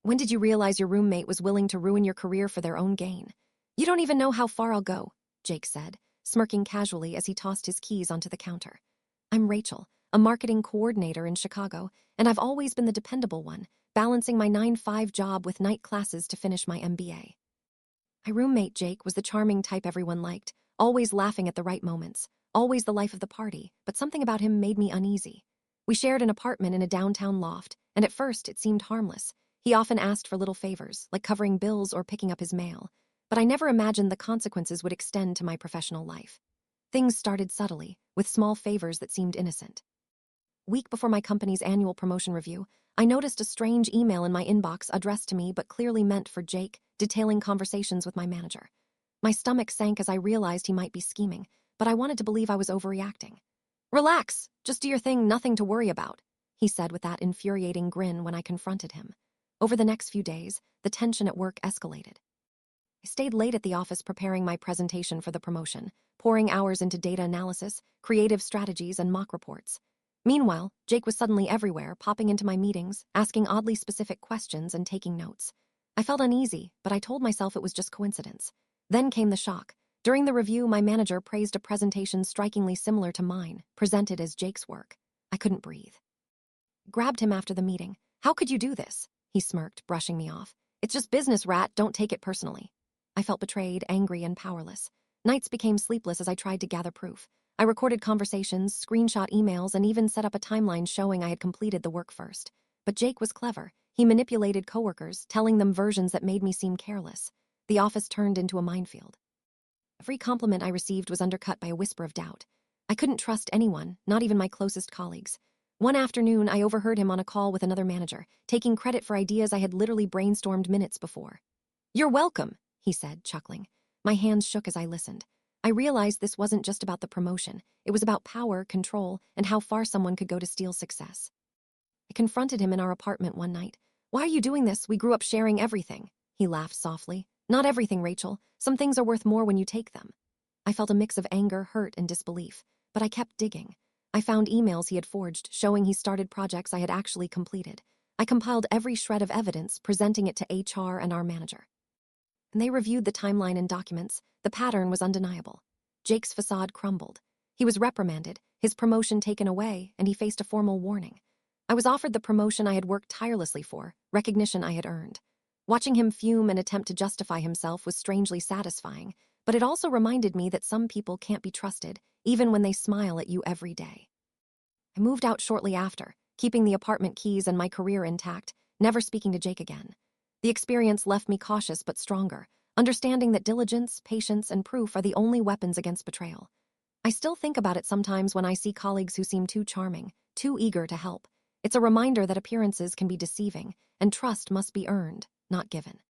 When did you realize your roommate was willing to ruin your career for their own gain? You don't even know how far I'll go, Jake said, smirking casually as he tossed his keys onto the counter. I'm Rachel, a marketing coordinator in Chicago, and I've always been the dependable one, balancing my 9-5 job with night classes to finish my MBA. My roommate, Jake, was the charming type everyone liked, always laughing at the right moments, always the life of the party, but something about him made me uneasy. We shared an apartment in a downtown loft, and at first it seemed harmless. He often asked for little favors, like covering bills or picking up his mail, but I never imagined the consequences would extend to my professional life. Things started subtly, with small favors that seemed innocent. Week before my company's annual promotion review, I noticed a strange email in my inbox addressed to me but clearly meant for Jake, detailing conversations with my manager. My stomach sank as I realized he might be scheming, but I wanted to believe I was overreacting. Relax, just do your thing, nothing to worry about, he said with that infuriating grin when I confronted him. Over the next few days, the tension at work escalated. I stayed late at the office preparing my presentation for the promotion, pouring hours into data analysis, creative strategies, and mock reports. Meanwhile, Jake was suddenly everywhere, popping into my meetings, asking oddly specific questions and taking notes. I felt uneasy, but I told myself it was just coincidence. Then came the shock. During the review, my manager praised a presentation strikingly similar to mine, presented as Jake's work. I couldn't breathe. Grabbed him after the meeting. How could you do this? He smirked, brushing me off. It's just business, rat, don't take it personally. I felt betrayed, angry, and powerless. Nights became sleepless as I tried to gather proof. I recorded conversations, screenshot emails, and even set up a timeline showing I had completed the work first. But Jake was clever. He manipulated coworkers, telling them versions that made me seem careless. The office turned into a minefield. Every compliment I received was undercut by a whisper of doubt. I couldn't trust anyone, not even my closest colleagues. One afternoon, I overheard him on a call with another manager, taking credit for ideas I had literally brainstormed minutes before. You're welcome, he said, chuckling. My hands shook as I listened. I realized this wasn't just about the promotion. It was about power, control, and how far someone could go to steal success. I confronted him in our apartment one night. Why are you doing this? We grew up sharing everything. He laughed softly. Not everything, Rachel. Some things are worth more when you take them. I felt a mix of anger, hurt, and disbelief, but I kept digging. I found emails he had forged, showing he started projects I had actually completed. I compiled every shred of evidence, presenting it to HR and our manager. And they reviewed the timeline and documents. The pattern was undeniable. Jake's facade crumbled. He was reprimanded, his promotion taken away, and he faced a formal warning. I was offered the promotion I had worked tirelessly for, recognition I had earned. Watching him fume and attempt to justify himself was strangely satisfying, but it also reminded me that some people can't be trusted, even when they smile at you every day. I moved out shortly after, keeping the apartment keys and my career intact, never speaking to Jake again. The experience left me cautious but stronger, understanding that diligence, patience, and proof are the only weapons against betrayal. I still think about it sometimes when I see colleagues who seem too charming, too eager to help. It's a reminder that appearances can be deceiving, and trust must be earned, not given.